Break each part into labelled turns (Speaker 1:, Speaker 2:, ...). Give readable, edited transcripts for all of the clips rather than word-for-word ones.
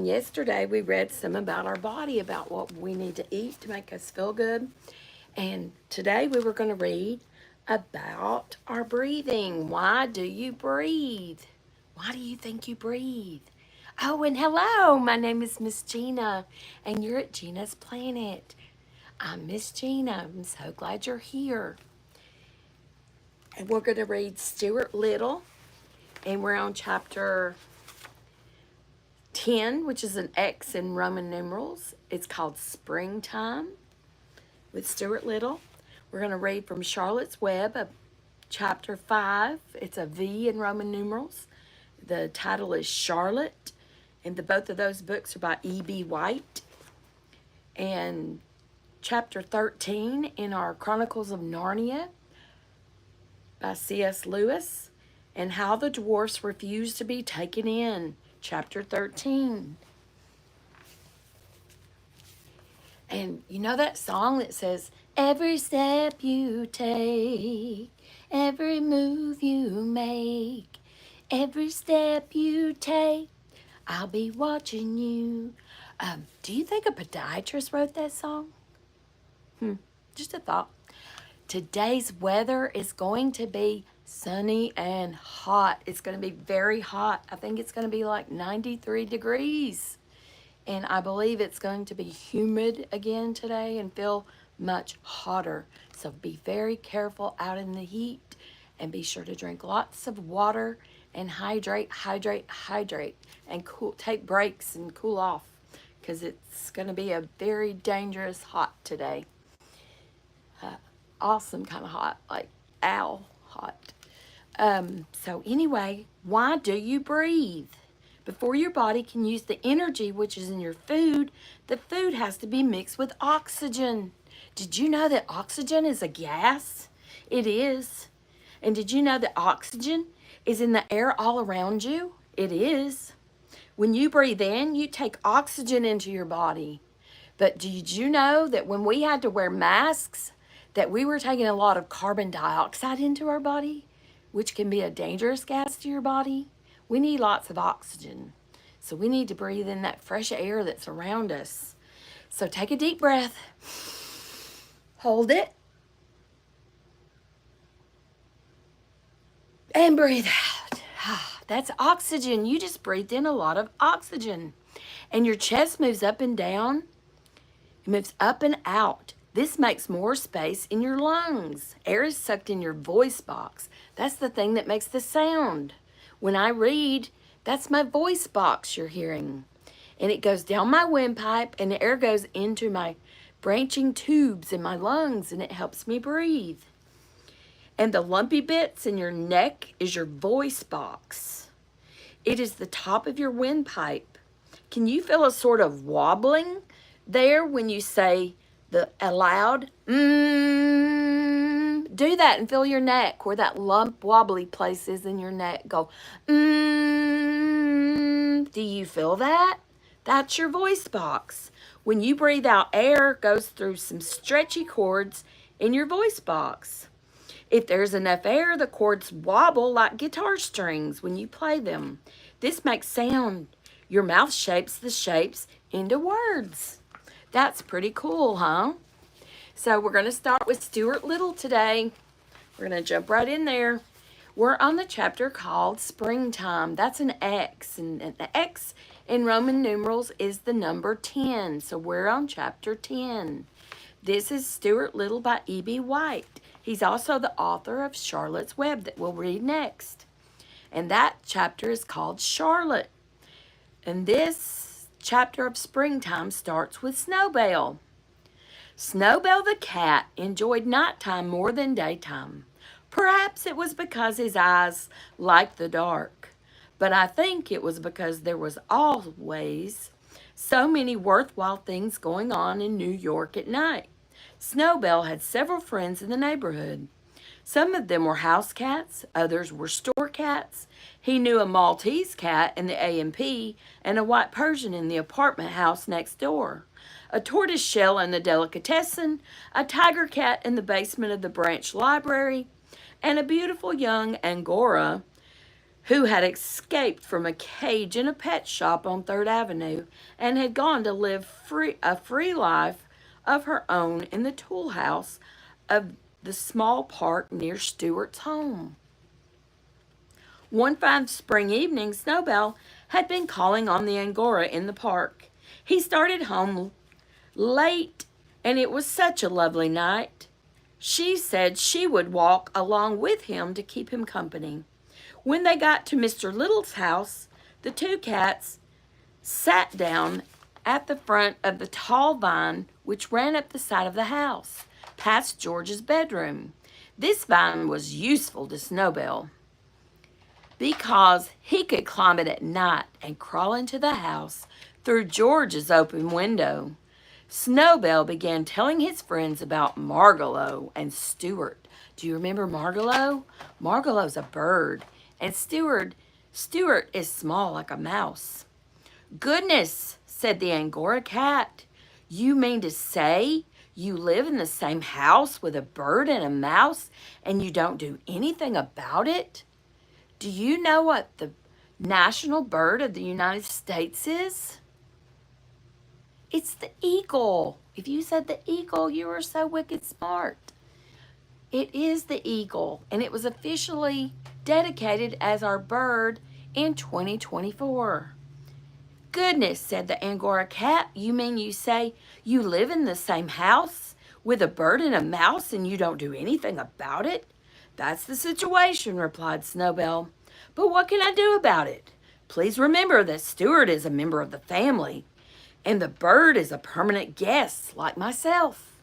Speaker 1: And yesterday we read some about our body, about what we need to eat to make us feel good. And today we were going to read about our breathing. Why do you breathe? Why do you think you breathe? Oh, and hello, my name is Miss Gina, and you're at Gina's Planet. I'm Miss Gina. I'm so glad you're here. And we're going to read Stuart Little, and we're on chapter 10, which is an X in Roman numerals. It's called Springtime with Stuart Little. We're going to read from Charlotte's Web, chapter 5. It's a V in Roman numerals. The title is Charlotte, and both of those books are by E.B. White. And chapter 13 in our Chronicles of Narnia by C.S. Lewis, and How the Dwarfs Refused to be Taken In, chapter 13. And you know that song that says, every step you take, every move you make, every step you take, I'll be watching you. Do you think a podiatrist wrote that song? Just a thought. Today's weather is going to be sunny and hot. It's going to be very hot. I think it's going to be like 93 degrees. And I believe it's going to be humid again today and feel much hotter. So be very careful out in the heat, and be sure to drink lots of water and hydrate, and take breaks and cool off, because it's going to be a very dangerous hot today. Awesome kind of hot, like owl hot. So anyway, why do you breathe? Before your body can use the energy which is in your food, the food has to be mixed with oxygen. Did you know that oxygen is a gas? It is. And did you know that oxygen is in the air all around you? It is. When you breathe in, you take oxygen into your body. But did you know that when we had to wear masks, that we were taking a lot of carbon dioxide into our body, which can be a dangerous gas to your body? We need lots of oxygen. So we need to breathe in that fresh air that's around us. So take a deep breath. Hold it. And breathe out. That's oxygen. You just breathed in a lot of oxygen. And your chest moves up and down. It moves up and out. This makes more space in your lungs. Air is sucked in your voice box. That's the thing that makes the sound. When I read, that's my voice box you're hearing. And it goes down my windpipe, and the air goes into my branching tubes in my lungs, and it helps me breathe. And the lumpy bits in your neck is your voice box. It is the top of your windpipe. Can you feel a sort of wobbling there when you say a loud do that and feel your neck where that lump wobbly place is in your neck. Go Do you feel that? That's your voice box. When you breathe out, air goes through some stretchy cords in your voice box. If there's enough air, the cords wobble like guitar strings when you play them. This makes sound. Your mouth shapes the shapes into words. That's pretty cool, huh? So we're going to start with Stuart Little today. We're going to jump right in there. We're on the chapter called Springtime. That's an X, and an X in Roman numerals is the number 10. So we're on chapter 10. This is Stuart Little by E.B. White. He's also the author of Charlotte's Web that we'll read next. And that chapter is called Charlotte. And this chapter of Springtime starts with Snowbell. Snowbell the cat enjoyed nighttime more than daytime. Perhaps it was because his eyes liked the dark, but I think it was because there was always so many worthwhile things going on in New York at night. Snowbell had several friends in the neighborhood. Some of them were house cats, others were store cats. He knew a Maltese cat in the A&P and a white Persian in the apartment house next door, a tortoise shell in the delicatessen, a tiger cat in the basement of the branch library, and a beautiful young Angora who had escaped from a cage in a pet shop on 3rd Avenue and had gone to live a free life of her own in the tool house of the small park near Stewart's home. One fine spring evening, Snowbell had been calling on the Angora in the park. He started home late, and it was such a lovely night. She said she would walk along with him to keep him company. When they got to Mr. Little's house, the two cats sat down at the front of the tall vine which ran up the side of the house, past George's bedroom. This vine was useful to Snowbell because he could climb it at night and crawl into the house through George's open window. Snowbell began telling his friends about Margalo and Stewart. Do you remember Margalo? Margalo's a bird, and Stewart is small like a mouse. Goodness, said the Angora cat. You mean to say you live in the same house with a bird and a mouse, and you don't do anything about it? Do you know what the national bird of the United States is? It's the eagle. If you said the eagle, you were so wicked smart. It is the eagle, and it was officially dedicated as our bird in 2024. Goodness, said the Angora cat. You mean you say you live in the same house with a bird and a mouse and you don't do anything about it? That's the situation, replied Snowbell. But what can I do about it? Please remember that Stewart is a member of the family, and the bird is a permanent guest like myself.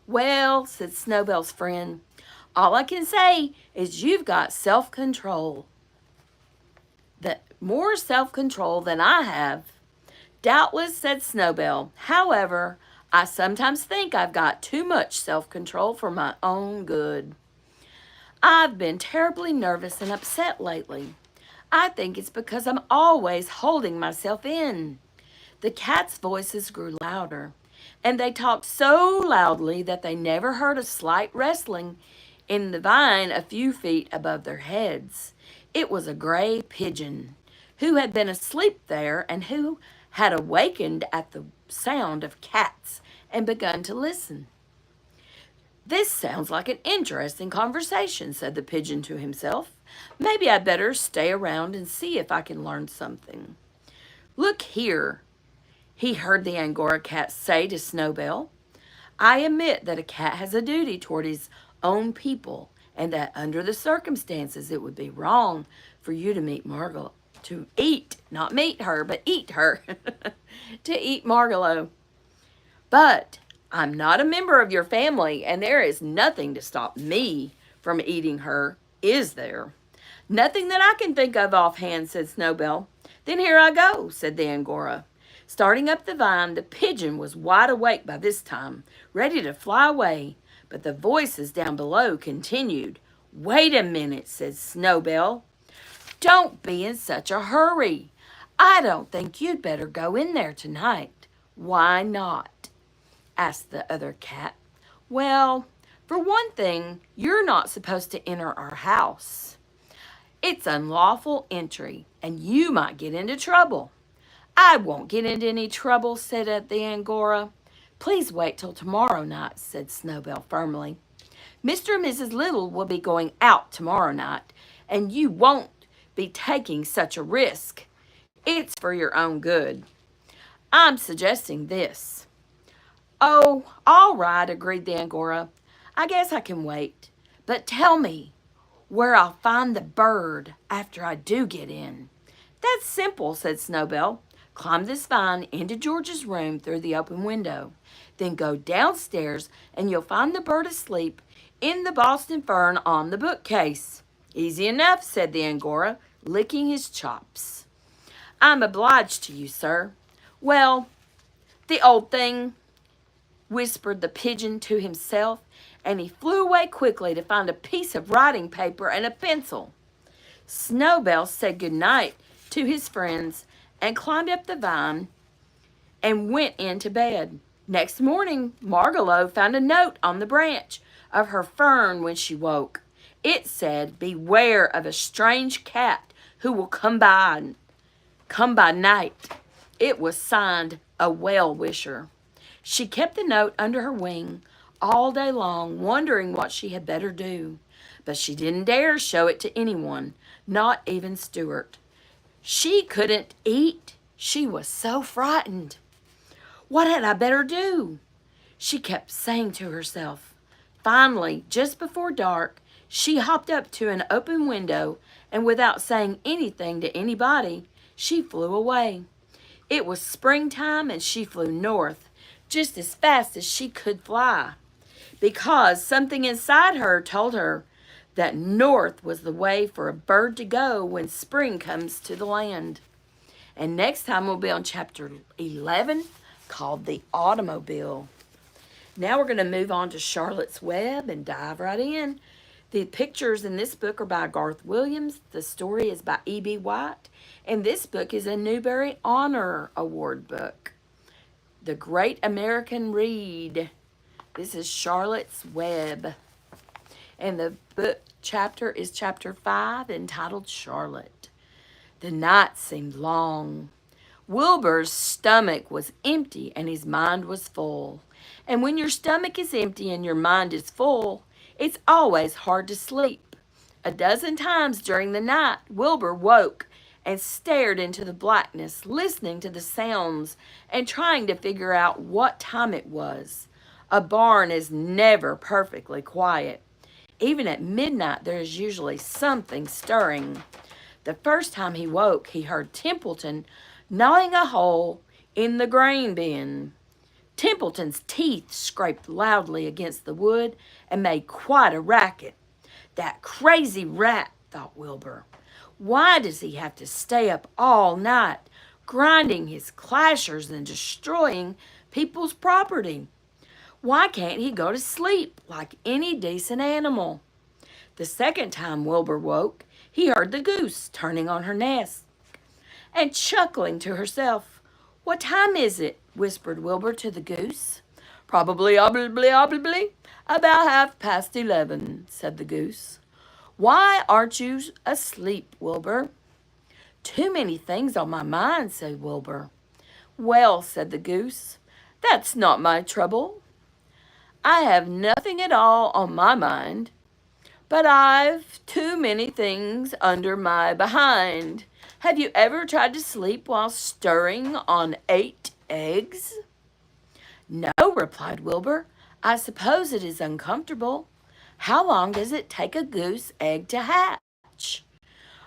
Speaker 1: Well, said Snowbell's friend, all I can say is you've got self-control. More self-control than I have. Doubtless, said Snowbell. However, I sometimes think I've got too much self-control for my own good. I've been terribly nervous and upset lately. I think it's because I'm always holding myself in. The cats' voices grew louder, and they talked so loudly that they never heard a slight rustling in the vine a few feet above their heads. It was a gray pigeon who had been asleep there and who had awakened at the sound of cats and begun to listen. This sounds like an interesting conversation, said the pigeon to himself. Maybe I'd better stay around and see if I can learn something. Look here, he heard the Angora cat say to Snowbell. I admit that a cat has a duty toward his own people, and that under the circumstances it would be wrong for you to meet Margalo, to eat, not meet her, but eat her, to eat Margalo. But I'm not a member of your family, and there is nothing to stop me from eating her, is there? Nothing that I can think of offhand, said Snowbell. Then here I go, said the Angora. Starting up the vine, the pigeon was wide awake by this time, ready to fly away, but the voices down below continued. Wait a minute, said Snowbell. Don't be in such a hurry. I don't think you'd better go in there tonight. Why not? Asked the other cat. Well, for one thing, you're not supposed to enter our house. It's unlawful entry, and you might get into trouble. I won't get into any trouble, said the Angora. Please wait till tomorrow night, said Snowbell firmly. Mr. and Mrs. Little will be going out tomorrow night, and you won't be taking such a risk. It's for your own good. I'm suggesting this. Oh, all right, agreed the Angora. I guess I can wait. But tell me where I'll find the bird after I do get in. That's simple, said Snowbell. Climb this vine into George's room through the open window. Then go downstairs and you'll find the bird asleep in the Boston fern on the bookcase. Easy enough, said the Angora, licking his chops. I'm obliged to you, sir. Well, the old thing, whispered the pigeon to himself, and he flew away quickly to find a piece of writing paper and a pencil. Snowbell said good night to his friends and climbed up the vine and went into bed. Next morning, Margalo found a note on the branch of her fern when she woke. It said, beware of a strange cat who will come by night. It was signed a well-wisher. She kept the note under her wing all day long, wondering what she had better do. But she didn't dare show it to anyone, not even Stuart. She couldn't eat. She was so frightened. What had I better do? She kept saying to herself. Finally, just before dark, she hopped up to an open window and without saying anything to anybody, she flew away. It was springtime and she flew north just as fast as she could fly because something inside her told her that north was the way for a bird to go when spring comes to the land. And next time we'll be on chapter 11 called The Automobile. Now we're going to move on to Charlotte's Web and dive right in. The pictures in this book are by Garth Williams. The story is by E.B. White. And this book is a Newbery Honor Award book. The Great American Read. This is Charlotte's Web. And the book chapter is chapter 5, entitled Charlotte. The night seemed long. Wilbur's stomach was empty and his mind was full. And when your stomach is empty and your mind is full, it's always hard to sleep. A dozen times during the night, Wilbur woke and stared into the blackness, listening to the sounds and trying to figure out what time it was. A barn is never perfectly quiet. Even at midnight, there is usually something stirring. The first time he woke, he heard Templeton gnawing a hole in the grain bin. Templeton's teeth scraped loudly against the wood and made quite a racket. That crazy rat, thought Wilbur. Why does he have to stay up all night, grinding his clashers and destroying people's property? Why can't he go to sleep like any decent animal? The second time Wilbur woke, he heard the goose turning on her nest and chuckling to herself. What time is it? Whispered Wilbur to the goose. Probably, obly, about 11:30, said the goose. Why aren't you asleep, Wilbur? Too many things on my mind, said Wilbur. Well, said the goose, that's not my trouble. I have nothing at all on my mind, but I've too many things under my behind. Have you ever tried to sleep while stirring on 8 eggs? No, replied Wilbur. I suppose it is uncomfortable. How long does it take a goose egg to hatch?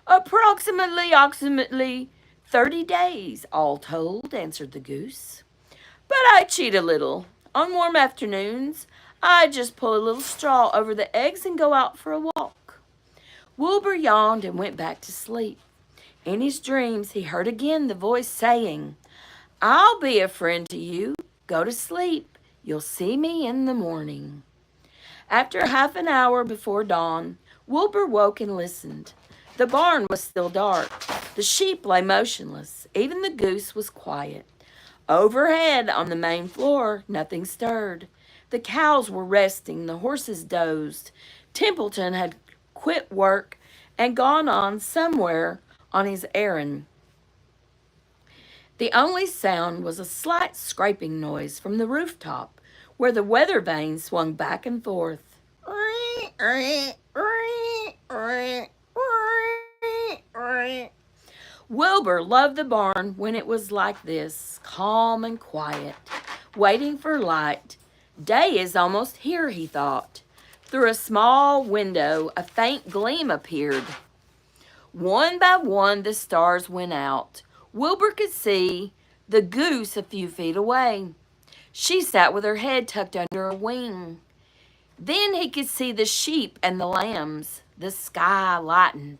Speaker 1: Approximately 30 days, all told, answered the goose. But I cheat a little. On warm afternoons, I just pull a little straw over the eggs and go out for a walk. Wilbur yawned and went back to sleep. In his dreams, he heard again the voice saying, I'll be a friend to you. Go to sleep. You'll see me in the morning. After half an hour before dawn, Wilbur woke and listened. The barn was still dark. The sheep lay motionless. Even the goose was quiet. Overhead on the main floor, nothing stirred. The cows were resting. The horses dozed. Templeton had quit work and gone on somewhere on his errand. The only sound was a slight scraping noise from the rooftop, where the weather vane swung back and forth. Wilbur loved the barn when it was like this, calm and quiet, waiting for light. Day is almost here, he thought. Through a small window, a faint gleam appeared. One by one, the stars went out. Wilbur could see the goose a few feet away. She sat with her head tucked under her wing. Then he could see the sheep and the lambs. The sky lightened.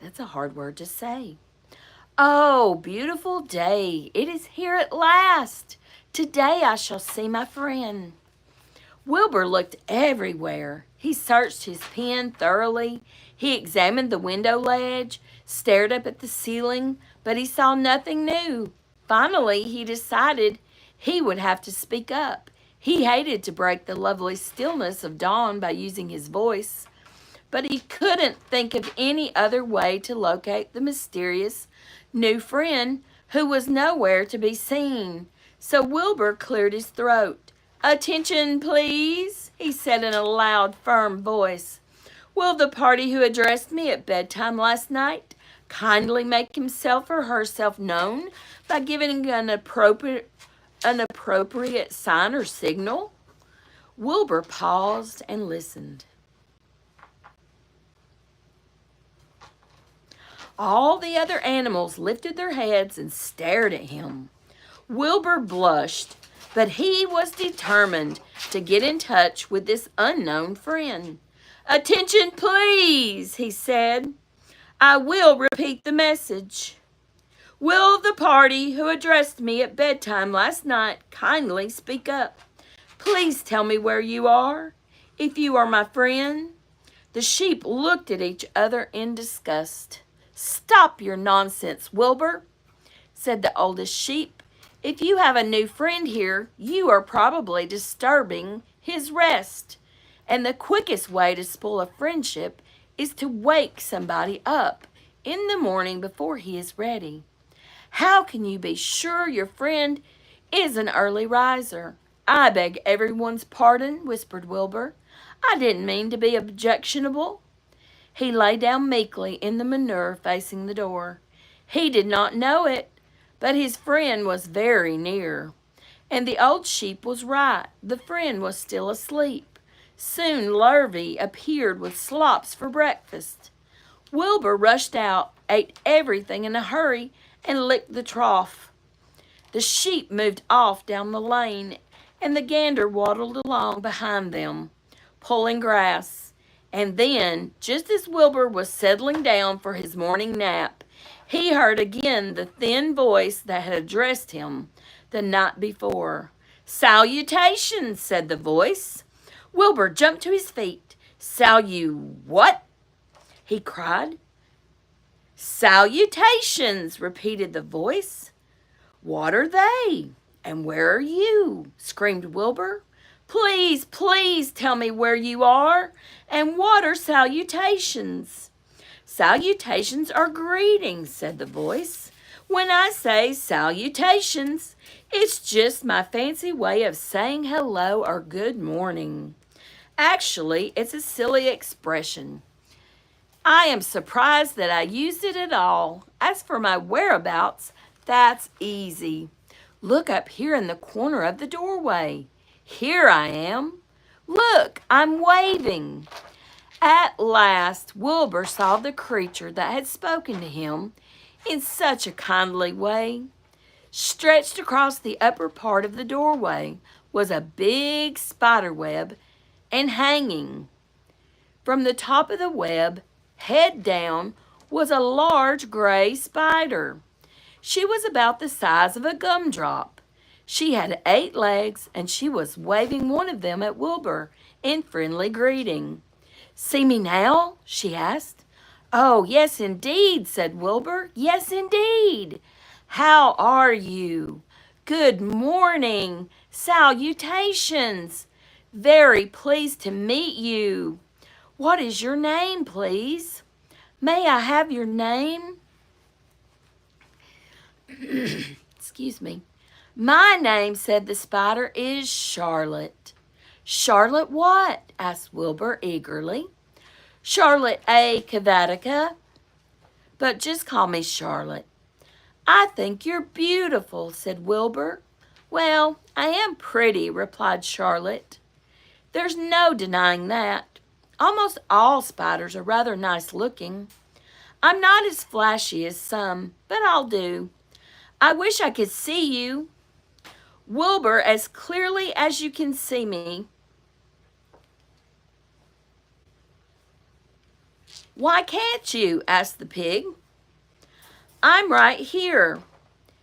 Speaker 1: That's a hard word to say. Oh, beautiful day. It is here at last. Today I shall see my friend. Wilbur looked everywhere. He searched his pen thoroughly. He examined the window ledge, stared up at the ceiling, but he saw nothing new. Finally, he decided he would have to speak up. He hated to break the lovely stillness of dawn by using his voice. but he couldn't think of any other way to locate the mysterious new friend who was nowhere to be seen. So Wilbur cleared his throat. "Attention, please," he said in a loud, firm voice. "Will the party who addressed me at bedtime last night kindly make himself or herself known by giving an appropriate sign or signal?" Wilbur paused and listened. All the other animals lifted their heads and stared at him. Wilbur blushed, but he was determined to get in touch with this unknown friend. "Attention, please," he said. "I will repeat the message. Will the party who addressed me at bedtime last night kindly speak up? Please tell me where you are, if you are my friend." The sheep looked at each other in disgust. "Stop your nonsense, Wilbur," said the oldest sheep. "If you have a new friend here, you are probably disturbing his rest. And the quickest way to spoil a friendship is to wake somebody up in the morning before he is ready. How can you be sure your friend is an early riser?" "I beg everyone's pardon," whispered Wilbur. "I didn't mean to be objectionable." He lay down meekly in the manure facing the door. He did not know it, but his friend was very near. And the old sheep was right. The friend was still asleep. Soon larvae appeared with slops for breakfast. Wilbur rushed out, ate everything in a hurry, and licked the trough. The sheep moved off down the lane, and the gander waddled along behind them, pulling grass. And then, just as Wilbur was settling down for his morning nap, he heard again the thin voice that had addressed him the night before. "Salutations," said the voice. Wilbur jumped to his feet. "What?" he cried. "Salutations," repeated the voice. "What are they? And where are you?" screamed Wilbur. "Please, please tell me where you are, and what are salutations?" "Salutations are greetings," said the voice. "When I say salutations, it's just my fancy way of saying hello or good morning. Actually, it's a silly expression. I am surprised that I used it at all. As for my whereabouts, that's easy. Look up here in the corner of the doorway. Here I am. Look, I'm waving." At last, Wilbur saw the creature that had spoken to him in such a kindly way. Stretched across the upper part of the doorway was a big spider web, and hanging from the top of the web, head down, was a large gray spider. She was about the size of a gumdrop. She had 8 legs, and she was waving one of them at Wilbur in friendly greeting. "See me now?" she asked. "Oh, yes, indeed," said Wilbur. "Yes, indeed. How are you? Good morning. Salutations. Very pleased to meet you. What is your name, please? May I have your name?" Excuse me. "My name," said the spider, "is Charlotte." "Charlotte what?" asked Wilbur eagerly. "Charlotte A. Cavatica, but just call me Charlotte." "I think you're beautiful," said Wilbur. "Well, I am pretty," replied Charlotte. "There's no denying that. Almost all spiders are rather nice looking. I'm not as flashy as some, but I'll do. I wish I could see you, Wilbur, as clearly as you can see me." "Why can't you?" asked the pig. "I'm right here."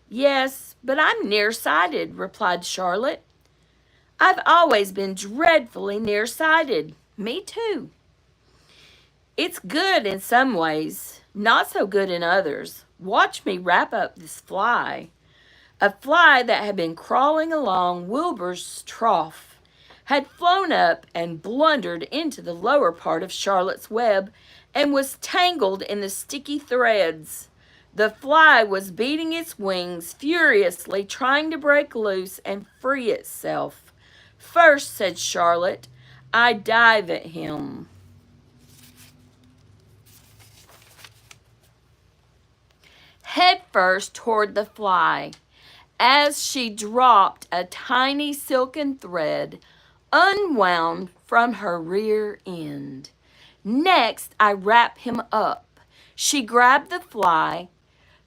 Speaker 1: "Yes, but I'm nearsighted," replied Charlotte. "I've always been dreadfully nearsighted." "Me too." "It's good in some ways, not so good in others. Watch me wrap up this fly." A fly that had been crawling along Wilbur's trough had flown up and blundered into the lower part of Charlotte's web and was tangled in the sticky threads. The fly was beating its wings furiously, trying to break loose and free itself. "First," said Charlotte, "I dive at him." Head first toward the fly. As she dropped, a tiny silken thread unwound from her rear end. "Next, I wrap him up." She grabbed the fly,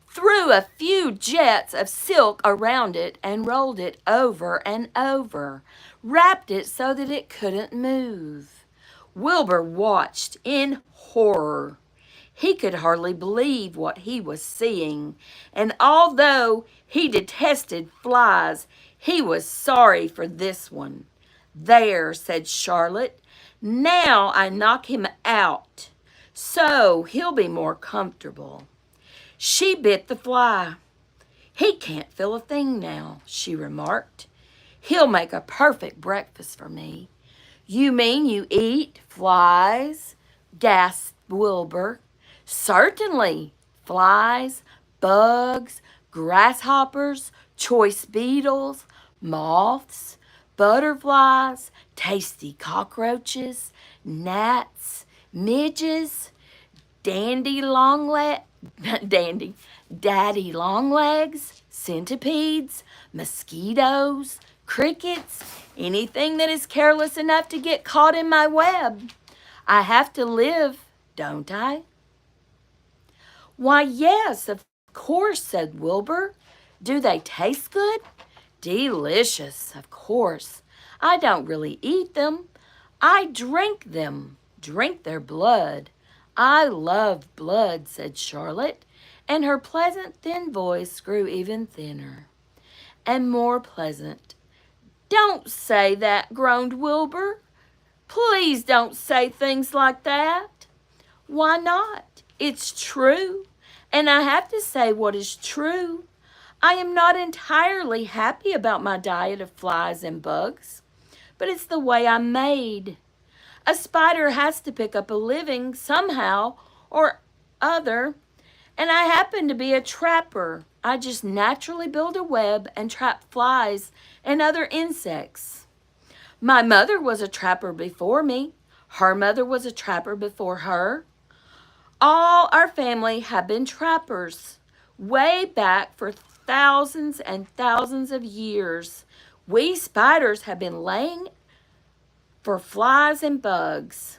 Speaker 1: threw a few jets of silk around it, and rolled it over and over, wrapped it so that it couldn't move. Wilbur watched in horror. He could hardly believe what he was seeing, and although he detested flies, he was sorry for this one. "There," said Charlotte, "now I knock him out, so he'll be more comfortable." She bit the fly. "He can't feel a thing now," she remarked. "He'll make a perfect breakfast for me." "You mean you eat flies?" gasped Wilbur. "Certainly. Flies, bugs, grasshoppers, choice beetles, moths, butterflies, tasty cockroaches, gnats, midges, daddy longlegs, centipedes, mosquitoes, crickets, anything that is careless enough to get caught in my web. I have to live, don't I?" "Why, yes, of course," said Wilbur. "Do they taste good?" "Delicious, of course. I don't really eat them. I drink them, drink their blood." "I love blood," said Charlotte, and her pleasant thin voice grew even thinner and more pleasant. "Don't say that," groaned Wilbur. "Please don't say things like that." "Why not? It's true, and I have to say what is true. I am not entirely happy about my diet of flies and bugs, but it's the way I'm made. A spider has to pick up a living somehow or other, and I happen to be a trapper. I just naturally build a web and trap flies and other insects. My mother was a trapper before me. Her mother was a trapper before her. All our family have been trappers, way back for thousands and thousands of years. We spiders have been laying for flies and bugs.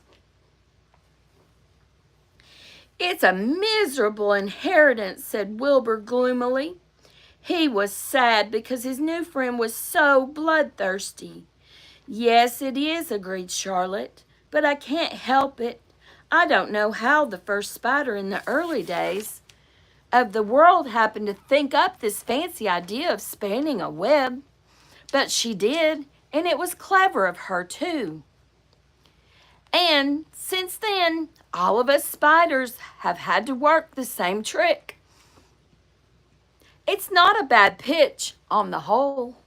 Speaker 1: It's a miserable inheritance, said Wilbur gloomily. He was sad because his new friend was so bloodthirsty. Yes, it is, agreed Charlotte, but I can't help it. I don't know how the first spider in the early days of the world happened to think up this fancy idea of spanning a web, but she did, and it was clever of her too. And since then, all of us spiders have had to work the same trick. It's not a bad pitch on the whole.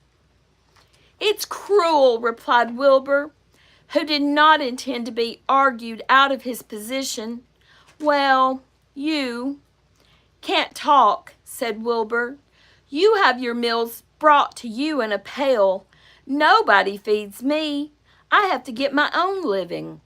Speaker 1: It's cruel, replied Wilbur, who did not intend to be argued out of his position. Well, you can't talk, said Wilbur. You have your meals brought to you in a pail. Nobody feeds me. I have to get my own living.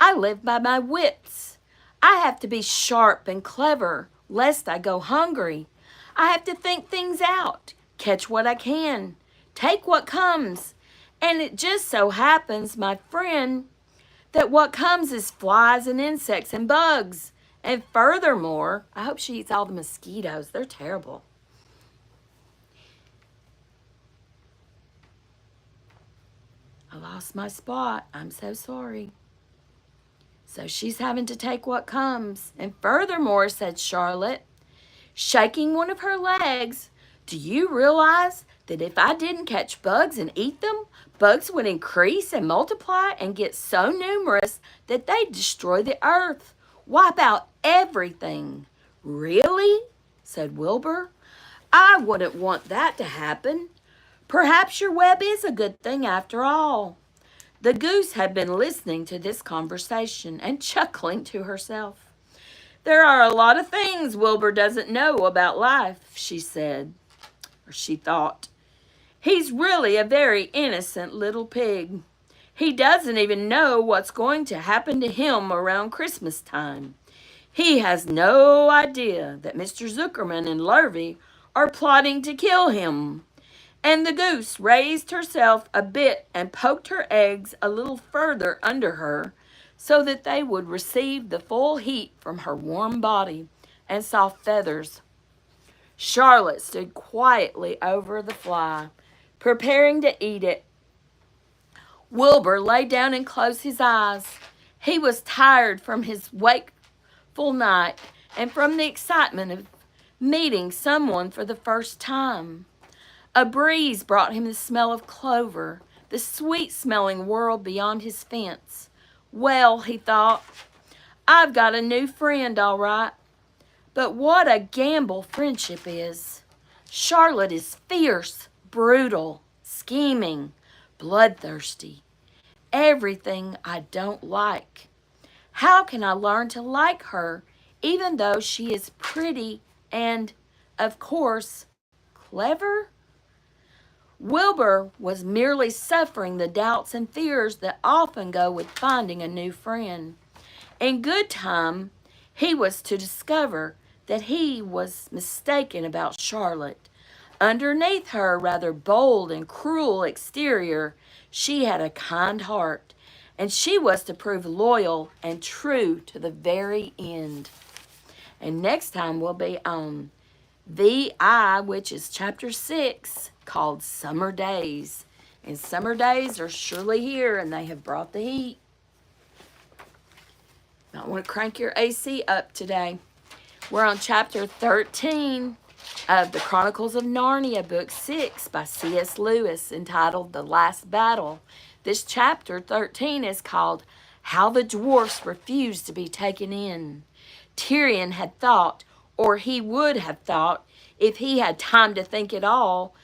Speaker 1: I live by my wits. I have to be sharp and clever, lest I go hungry. I have to think things out, catch what I can, take what comes. And it just so happens, my friend, that what comes is flies and insects and bugs. And furthermore, I hope she eats all the mosquitoes. They're terrible. I lost my spot. I'm so sorry. So she's having to take what comes. And furthermore, said Charlotte, shaking one of her legs, do you realize that if I didn't catch bugs and eat them, bugs would increase and multiply and get so numerous that they'd destroy the earth, wipe out everything? Really? Said Wilbur. I wouldn't want that to happen. Perhaps your web is a good thing after all. The goose had been listening to this conversation and chuckling to herself. There are a lot of things Wilbur doesn't know about life, she said, or she thought. He's really a very innocent little pig. He doesn't even know what's going to happen to him around Christmas time. He has no idea that Mr. Zuckerman and Lurvy are plotting to kill him. And the goose raised herself a bit and poked her eggs a little further under her so that they would receive the full heat from her warm body and soft feathers. Charlotte stood quietly over the fly, preparing to eat it. Wilbur lay down and closed his eyes. He was tired from his wakeful night and from the excitement of meeting someone for the first time. A breeze brought him the smell of clover, the sweet-smelling world beyond his fence. Well, he thought, I've got a new friend, all right. But what a gamble friendship is. Charlotte is fierce, brutal, scheming, bloodthirsty. Everything I don't like. How can I learn to like her, even though she is pretty and, of course, clever? Wilbur was merely suffering the doubts and fears that often go with finding a new friend. In good time, he was to discover that he was mistaken about Charlotte. Underneath her rather bold and cruel exterior, she had a kind heart, and she was to prove loyal and true to the very end. And next time we'll be on VI, which is chapter 6, called Summer Days. And summer days are surely here, and they have brought the heat. Might want to crank your AC up today. We're on chapter 13 of the Chronicles of Narnia, book 6 by C.S. Lewis, entitled The Last Battle. This chapter 13 is called How the Dwarfs Refused to be Taken In. Tyrion had thought, or he would have thought, if he had time to think at all,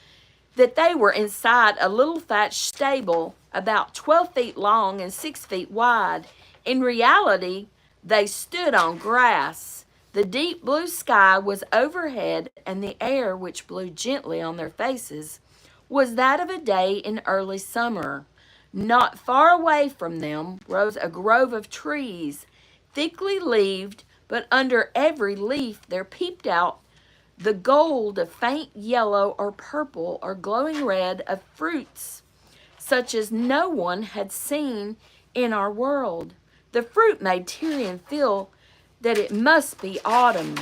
Speaker 1: that they were inside a little thatched stable about 12 feet long and 6 feet wide. In reality, they stood on grass. The deep blue sky was overhead, and the air, which blew gently on their faces, was that of a day in early summer. Not far away from them rose a grove of trees, thickly leaved, but under every leaf there peeped out the gold of faint yellow or purple or glowing red of fruits, such as no one had seen in our world. The fruit made Tyrion feel that it must be autumn,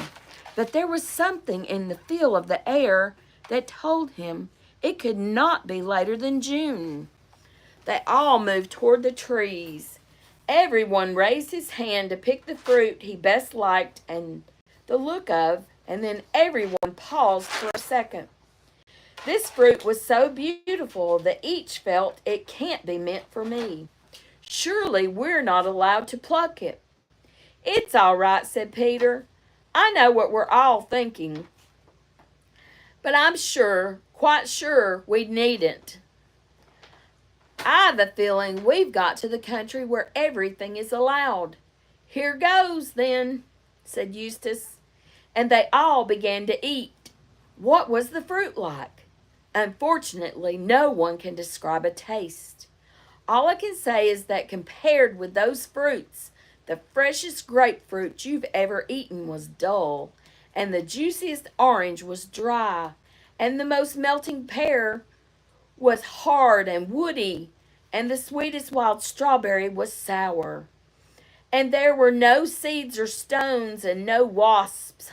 Speaker 1: but there was something in the feel of the air that told him it could not be later than June. They all moved toward the trees. Everyone raised his hand to pick the fruit he best liked and the look of, and then everyone paused for a second. This fruit was so beautiful that each felt it can't be meant for me. Surely we're not allowed to pluck it. It's all right, said Peter. I know what we're all thinking, but I'm sure, quite sure, we needn't. I've a feeling we've got to the country where everything is allowed. Here goes, then, said Eustace, and they all began to eat. What was the fruit like? Unfortunately, no one can describe a taste. All I can say is that compared with those fruits, the freshest grapefruit you've ever eaten was dull, and the juiciest orange was dry, and the most melting pear was hard and woody, and the sweetest wild strawberry was sour. And there were no seeds or stones and no wasps.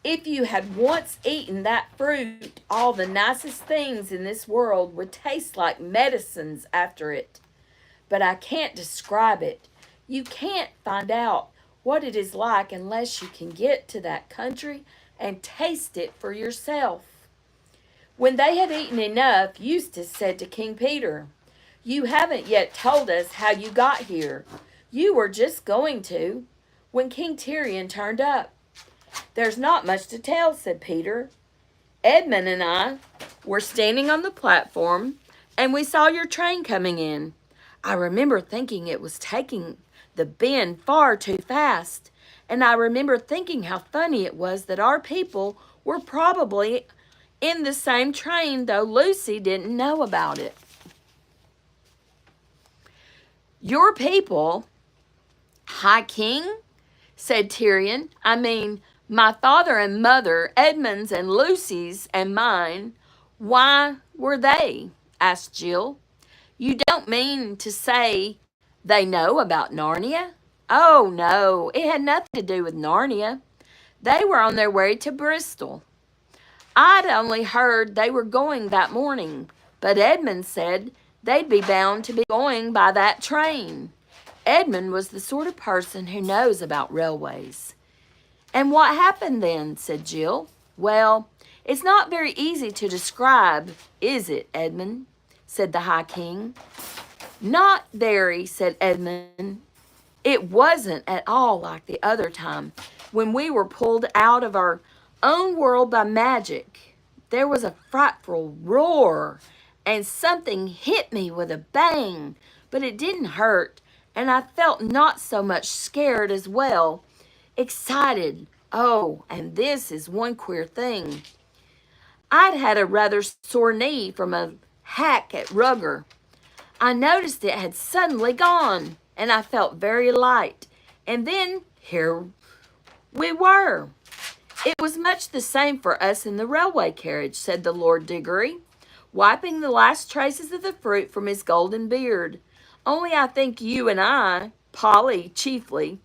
Speaker 1: If you had once eaten that fruit, all the nicest things in this world would taste like medicines after it. But I can't describe it. You can't find out what it is like unless you can get to that country and taste it for yourself. When they had eaten enough, Eustace said to King Peter, "You haven't yet told us how you got here. You were just going to, when King Tyrion turned up." "There's not much to tell," said Peter. "Edmund and I were standing on the platform, and we saw your train coming in. I remember thinking it was taking the bend far too fast, and I remember thinking how funny it was that our people were probably in the same train, though Lucy didn't know about it. Your people, High King, said Tyrion. I mean, my father and mother, Edmund's and Lucy's and mine. Why were they? Asked Jill. You don't mean to say they know about Narnia? Oh, no, it had nothing to do with Narnia. They were on their way to Bristol. I'd only heard they were going that morning, but Edmund said they'd be bound to be going by that train. Edmund was the sort of person who knows about railways. And what happened then? Said Jill. Well, it's not very easy to describe, is it, Edmund? Said the High King. Not very, said Edmund. It wasn't at all like the other time when we were pulled out of our own world by magic. There was a frightful roar, and something hit me with a bang, but it didn't hurt, and I felt not so much scared as well, excited. Oh, and this is one queer thing. I'd had a rather sore knee from a hack at Rugger. I noticed it had suddenly gone, and I felt very light. And then here we were. It was much the same for us in the railway carriage, said the Lord Diggory, wiping the last traces of the fruit from his golden beard. Only I think you and I, Polly chiefly,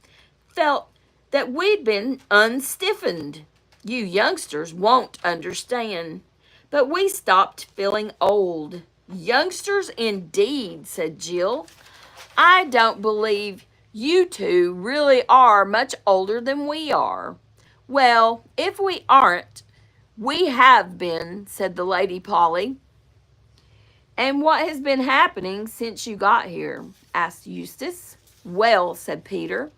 Speaker 1: felt that we'd been unstiffened. You youngsters won't understand. But we stopped feeling old. Youngsters indeed, said Jill. I don't believe you two really are much older than we are. Well, if we aren't, we have been, said the Lady Polly. And what has been happening since you got here? Asked Eustace. Well, said Peter,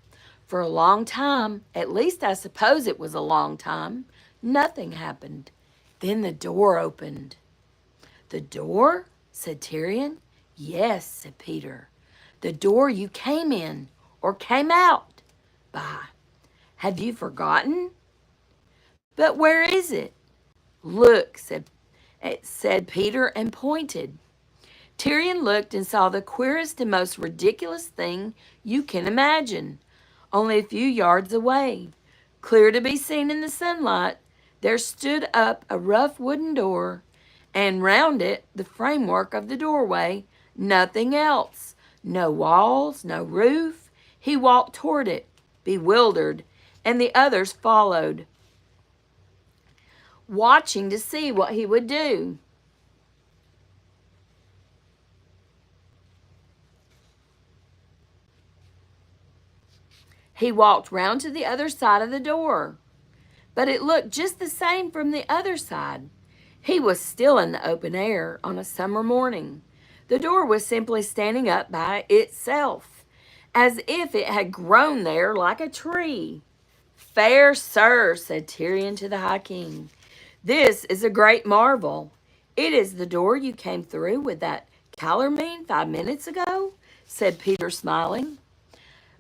Speaker 1: for a long time, at least I suppose it was a long time, nothing happened. Then the door opened. The door? Said Tyrion. Yes, said Peter. The door you came in, or came out. Bah, have you forgotten? But where is it? Look, said Peter and pointed. Tyrion looked and saw the queerest and most ridiculous thing you can imagine. Only a few yards away, clear to be seen in the sunlight, there stood up a rough wooden door, and round it the framework of the doorway, nothing else. No walls, no roof. He walked toward it, bewildered, and the others followed, watching to see what he would do. He walked round to the other side of the door, but it looked just the same from the other side. He was still in the open air on a summer morning. The door was simply standing up by itself, as if it had grown there like a tree. Fair sir, said Tyrion to the High King, this is a great marvel. It is the door you came through with that Calormene 5 minutes ago, said Peter, smiling.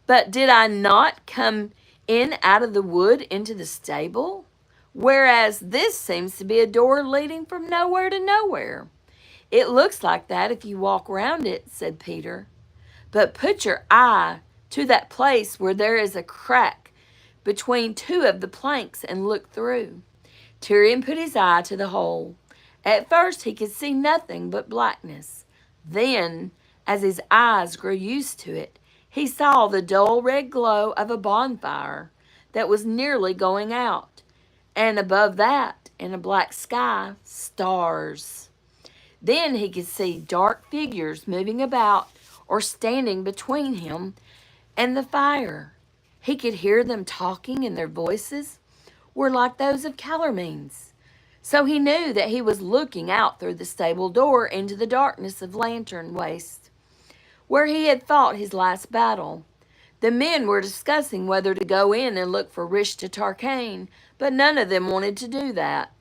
Speaker 1: But did I not come in out of the wood into the stable? Whereas this seems to be a door leading from nowhere to nowhere. It looks like that if you walk round it, said Peter. But put your eye to that place where there is a crack between two of the planks and look through. Tyrion put his eye to the hole. At first he could see nothing but blackness. Then, as his eyes grew used to it, he saw the dull red glow of a bonfire that was nearly going out, and above that, in a black sky, stars. Then he could see dark figures moving about or standing between him and the fire. He could hear them talking, and their voices were like those of Calormene's. So he knew that he was looking out through the stable door into the darkness of Lantern Waste, where he had fought his last battle. The men were discussing whether to go in and look for Rishta Tarkane, but none of them wanted to do that,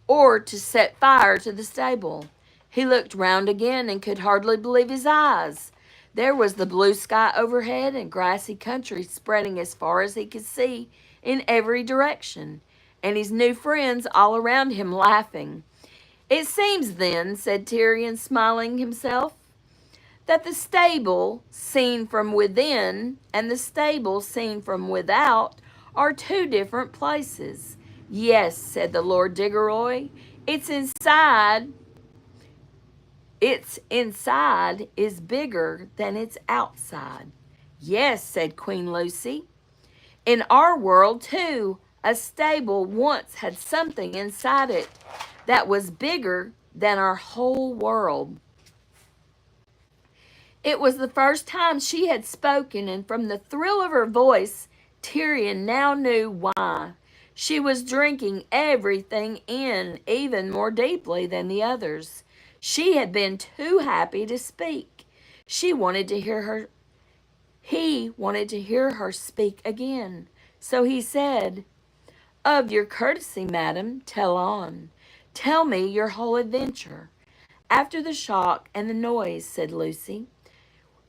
Speaker 1: or to set fire to the stable. He looked round again and could hardly believe his eyes. There was the blue sky overhead and grassy country spreading as far as he could see in every direction, and his new friends all around him laughing. It seems then, said Tyrion, smiling himself, that the stable seen from within and the stable seen from without are two different places. Yes, said the Lord Diggory, its inside is bigger than its outside. Yes, said Queen Lucy. In our world, too, a stable once had something inside it that was bigger than our whole world. It was the first time she had spoken, and from the thrill of her voice, Tyrion now knew why. She was drinking everything in even more deeply than the others. She had been too happy to speak. He wanted to hear her speak again. So he said, "Of your courtesy, madam, tell on. Tell me your whole adventure." "After the shock and the noise," said Lucy,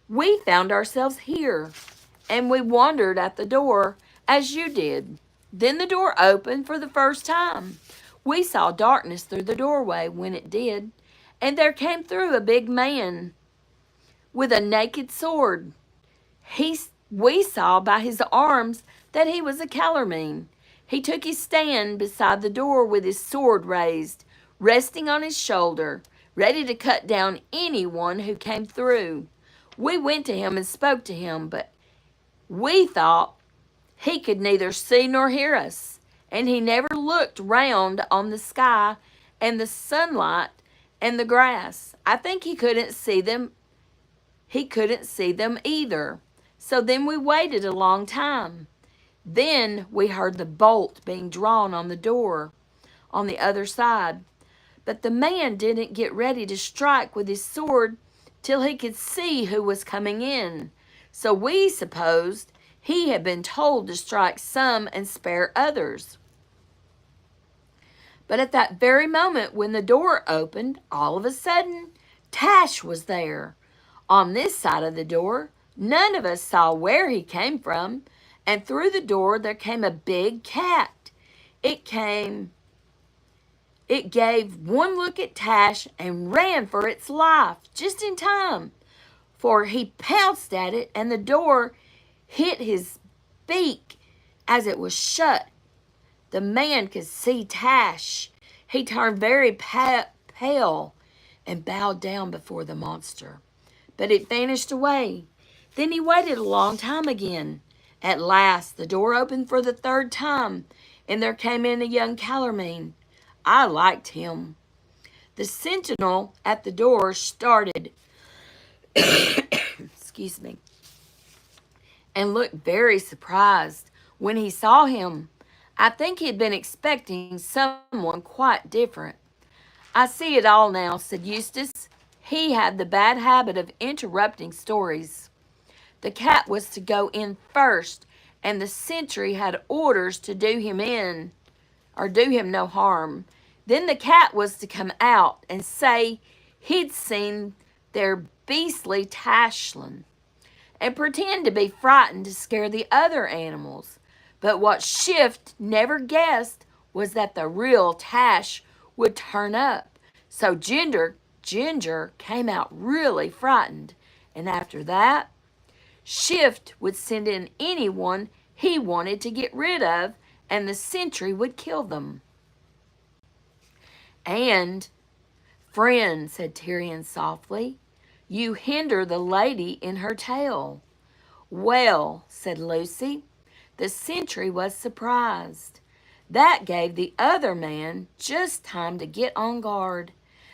Speaker 1: "we found ourselves here, and we wondered at the door as you did. Then the door opened for the first time. We saw darkness through the doorway when it did, and there came through a big man with a naked sword. We saw by his arms that he was a Calormene. He took his stand beside the door with his sword raised, resting on his shoulder, ready to cut down anyone who came through. We went to him and spoke to him, but we thought he could neither see nor hear us, and he never looked round on the sky and the sunlight and the grass. I think he couldn't see them. He couldn't see them either. So then we waited a long time. Then we heard the bolt being drawn on the door on the other side. But the man didn't get ready to strike with his sword till he could see who was coming in. So we supposed he had been told to strike some and spare others. But at that very moment when the door opened, all of a sudden, Tash was there. On this side of the door, none of us saw where he came from, and through the door there came a big cat. It gave one look at Tash and ran for its life, just in time, for he pounced at it and the door hit his beak as it was shut. The man could see Tash. He turned very pale and bowed down before the monster. But it vanished away. Then he waited a long time again. At last the door opened for the third time, and there came in a young Calormene. I liked him. The sentinel at the door started, excuse me, and looked very surprised when he saw him. I think he had been expecting someone quite different. I see it all now, said Eustace. He had the bad habit of interrupting stories. The cat was to go in first, and the sentry had orders to do him no harm. Then the cat was to come out and say he'd seen their beastly Tashlin, and pretend to be frightened to scare the other animals. But what Shift never guessed was that the real Tash would turn up. So Ginger came out really frightened, and after that, Shift would send in anyone he wanted to get rid of, and the sentry would kill them. "And, friend," said Tyrion softly, "you hinder the lady in her tale." "Well," said Lucy, the sentry was surprised. That gave the other man just time to get on guard.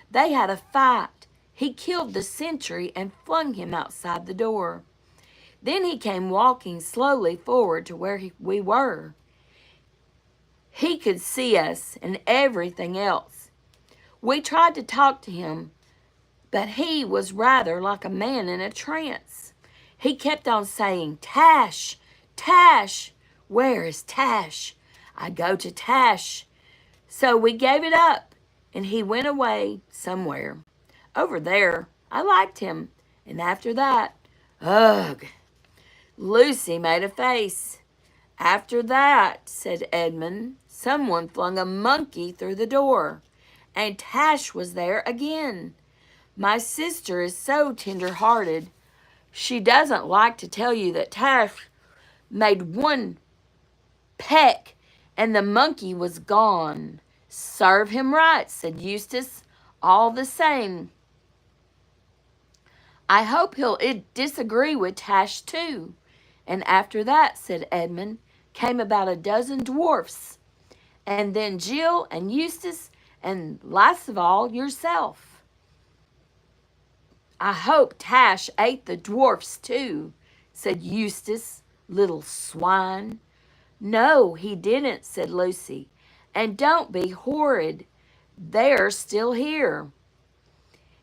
Speaker 1: They had a fight. He killed the sentry and flung him outside the door. Then he came walking slowly forward to where we were. He could see us and everything else. We tried to talk to him, but he was rather like a man in a trance. He kept on saying, "Tash, Tash, where is Tash? I go to Tash." So we gave it up, and he went away somewhere. over there. I liked him. And after that, ugh, Lucy made a face. After that, said Edmund, someone flung a monkey through the door, and Tash was there again. My sister is so tender-hearted. She doesn't like to tell you that Tash made one peck and the monkey was gone. Serve him right, said Eustace. All the same, I hope he'll disagree with Tash too. And after that, said Edmund, came about a dozen dwarfs, and then Jill and Eustace, and last of all, yourself. I hope Tash ate the dwarfs too, said Eustace, little swine. No, he didn't, said Lucy. And don't be horrid. They're still here.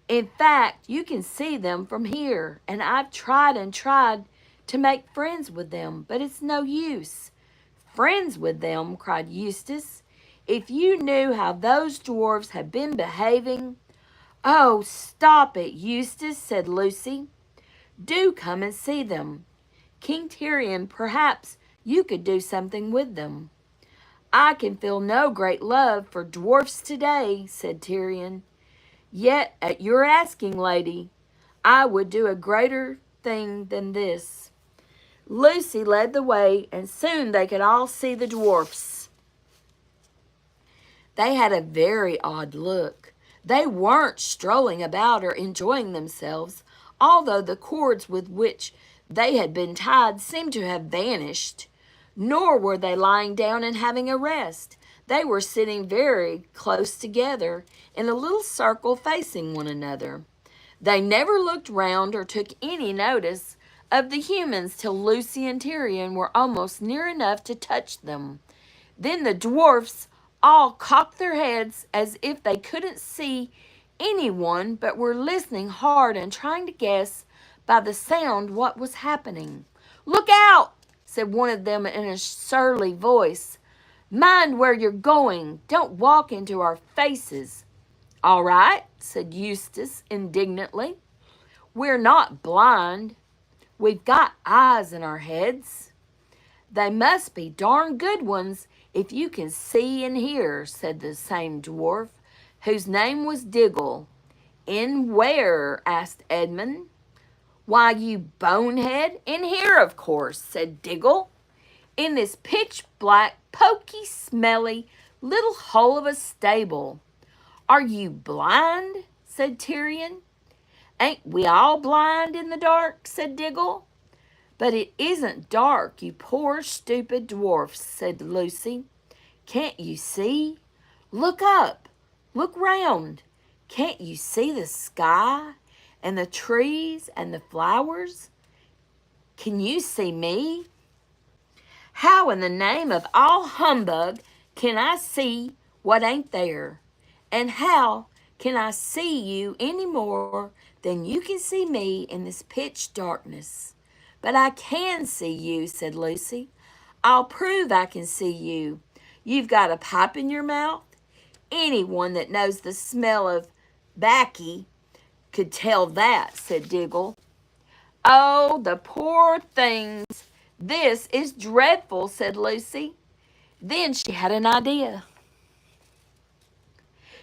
Speaker 1: In fact, you can see them from here, and I've tried and tried to make friends with them, but it's no use. Friends with them, cried Eustace. If you knew how those dwarfs have been behaving. Oh, stop it, Eustace, said Lucy. Do come and see them. King Tyrion, perhaps you could do something with them. I can feel no great love for dwarfs today, said Tyrion. Yet, at your asking, lady, I would do a greater thing than this. Lucy led the way, and soon they could all see the dwarfs. They had a very odd look. They weren't strolling about or enjoying themselves, although the cords with which they had been tied seemed to have vanished. Nor were they lying down and having a rest. They were sitting very close together in a little circle facing one another. They never looked round or took any notice of the humans till Lucy and Tyrion were almost near enough to touch them. Then the dwarfs all cocked their heads as if they couldn't see anyone but were listening hard and trying to guess by the sound what was happening. Look out, said one of them in a surly voice. Mind where you're going. Don't walk into our faces. All right, said Eustace indignantly. We're not blind. We've got eyes in our heads. They must be darn good ones if you can see and hear, said the same dwarf, whose name was Diggle. In where? Asked Edmund. Why, you bonehead, in here, of course, said Diggle. In this pitch-black, poky, smelly little hole of a stable. Are you blind? Said Tyrion. Ain't we all blind in the dark? Said Diggle. But it isn't dark, you poor stupid dwarfs, said Lucy. Can't you see? Look up. Look round. Can't you see the sky and the trees and the flowers? Can you see me? How in the name of all humbug can I see what ain't there? And how can I see you any more than you can see me in this pitch darkness? But I can see you, said Lucy. I'll prove I can see you. You've got a pipe in your mouth. Anyone that knows the smell of baccy could tell that, said Diggle. Oh, the poor things. This is dreadful, said Lucy. Then she had an idea.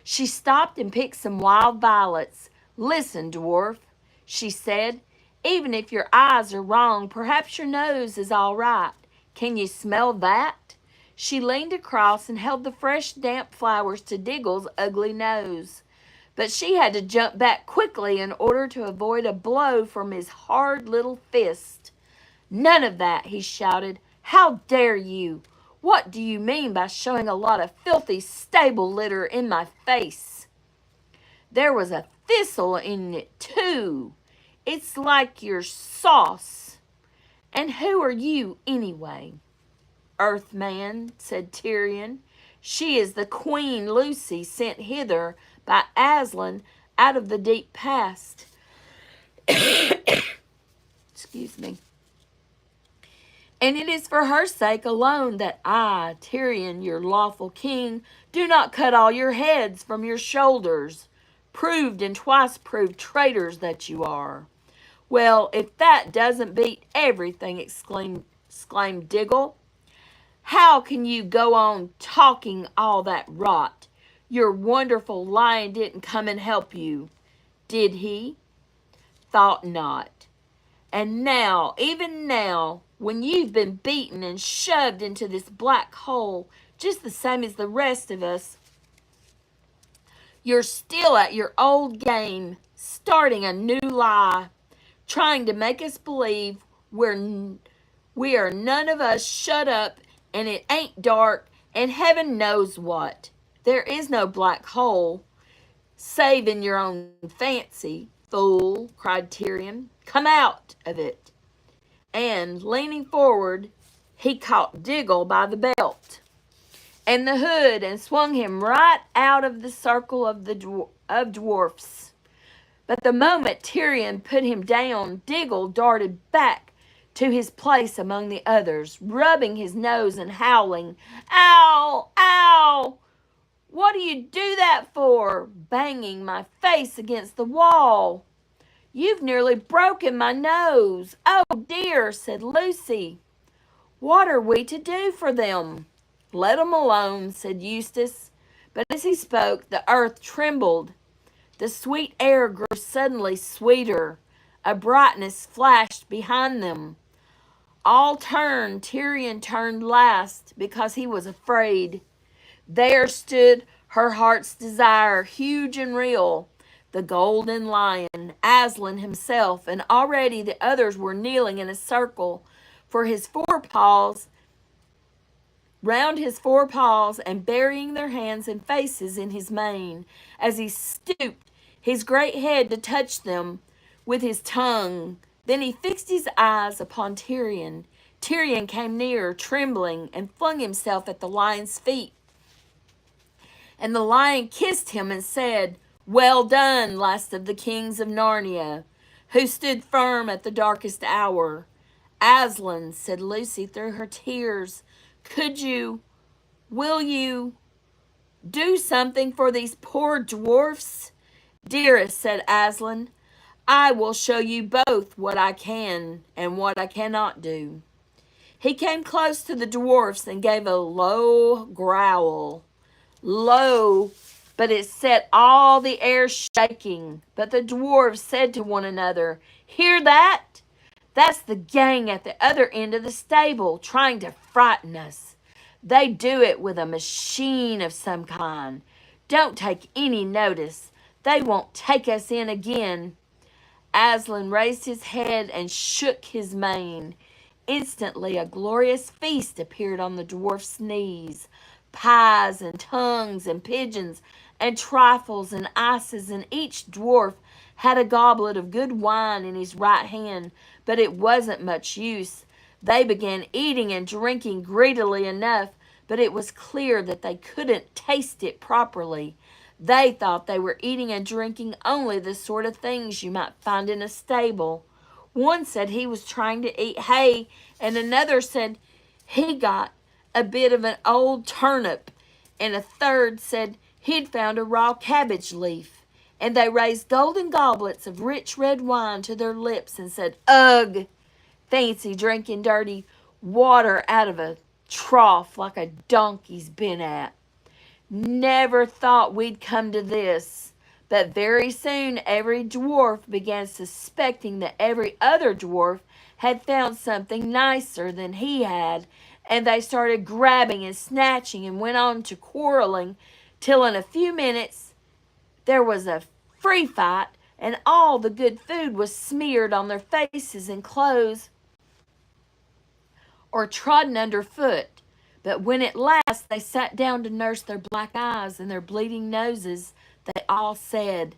Speaker 1: She stopped and picked some wild violets. Listen, dwarf, she said. Even if your eyes are wrong, perhaps your nose is all right. Can you smell that? She leaned across and held the fresh, damp flowers to Diggle's ugly nose. But she had to jump back quickly in order to avoid a blow from his hard little fist. None of that, he shouted. How dare you? What do you mean by showing a lot of filthy stable litter in my face? There was a thistle in it, too. It's like your sauce. And who are you, anyway? Earthman, said Tyrion. She is the Queen Lucy sent hither by Aslan out of the deep past. Excuse me. And it is for her sake alone that I, Tyrion, your lawful king, do not cut all your heads from your shoulders. proved and twice proved traitors that you are." "Well, if that doesn't beat everything," exclaimed Diggle. "How can you go on talking all that rot? Your wonderful lion didn't come and help you, did he?" "Thought not. And now, even now, when you've been beaten and shoved into this black hole, just the same as the rest of us, you're still at your old game, starting a new lie, trying to make us believe we are none of us shut up and it ain't dark and heaven knows what. There is no black hole, save in your own fancy, fool," cried Tyrion. "Come out of it." And, leaning forward, he caught Diggle by the belt and the hood and swung him right out of the circle of dwarfs. But the moment Tyrion put him down, Diggle darted back to his place among the others, rubbing his nose and howling, "Ow! Ow! What do you do that for? Banging my face against the wall. You've nearly broken my nose." "Oh dear," said Lucy. "What are we to do for them?" "Let 'em alone," said Eustace. But as he spoke, the earth trembled. The sweet air grew suddenly sweeter. A brightness flashed behind them. All turned. Tyrion turned last because he was afraid. There stood her heart's desire, huge and real, the golden lion, Aslan himself, and already the others were kneeling in a circle for his forepaws, round his forepaws, and burying their hands and faces in his mane as he stooped his great head to touch them with his tongue. Then he fixed his eyes upon Tyrion. Tyrion came near, trembling, and flung himself at the lion's feet. And the lion kissed him and said, "Well done, last of the kings of Narnia, who stood firm at the darkest hour." "Aslan," said Lucy through her tears, will you do something for these poor dwarfs?" "Dearest," said Aslan, "I will show you both what I can and what I cannot do." He came close to the dwarfs and gave a low growl. Low, but it set all the air shaking. But the dwarves said to one another, "Hear that? That's the gang at the other end of the stable trying to frighten us. They do it with a machine of some kind. Don't take any notice. They won't take us in again." Aslan raised his head and shook his mane. Instantly a glorious feast appeared on the dwarf's knees. Pies and tongues and pigeons and trifles and ices, and each dwarf had a goblet of good wine in his right hand, but it wasn't much use. They began eating and drinking greedily enough, but it was clear that they couldn't taste it properly. They thought they were eating and drinking only the sort of things you might find in a stable. One said he was trying to eat hay, and another said he got a bit of an old turnip, and a third said he'd found a raw cabbage leaf. And they raised golden goblets of rich red wine to their lips and said, "Ugh, fancy drinking dirty water out of a trough like a donkey's been at. Never thought we'd come to this." But very soon every dwarf began suspecting that every other dwarf had found something nicer than he had, and they started grabbing and snatching and went on to quarreling till in a few minutes there was a free fight, and all the good food was smeared on their faces and clothes or trodden underfoot. But when at last they sat down to nurse their black eyes and their bleeding noses, they all said,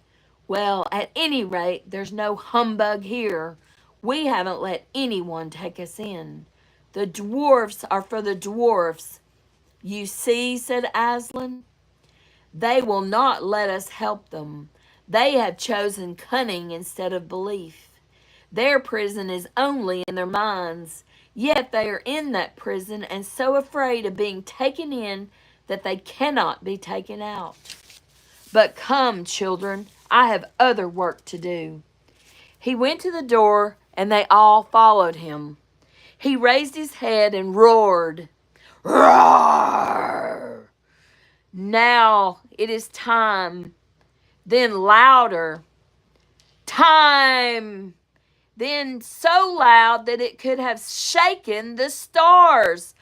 Speaker 1: "Well, at any rate, there's no humbug here. We haven't let anyone take us in. The dwarfs are for the dwarfs." "You see," said Aslan, "they will not let us help them. They have chosen cunning instead of belief. Their prison is only in their minds. Yet they are in that prison and so afraid of being taken in that they cannot be taken out. But come, children, I have other work to do." He went to the door, and they all followed him. He raised his head and roared, "Roar! Now it is time." Then louder, "Time!" Then so loud that it could have shaken the stars.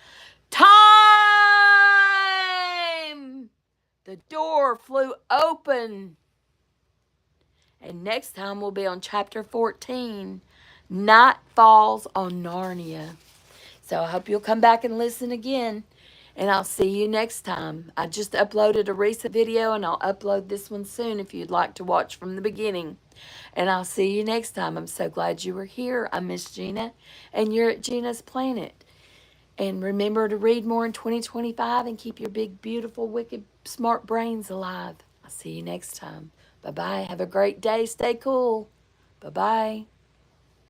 Speaker 1: "Time!" The door flew open. And next time we'll be on chapter 14, Night Falls on Narnia. So I hope you'll come back and listen again. And I'll see you next time. I just uploaded a recent video, and I'll upload this one soon if you'd like to watch from the beginning. And I'll see you next time. I'm so glad you were here. I'm Miss Gina, and you're at Gina's Planet. And remember to read more in 2025 and keep your big, beautiful, wicked, smart brains alive. I'll see you next time. Bye-bye. Have a great day. Stay cool. Bye-bye.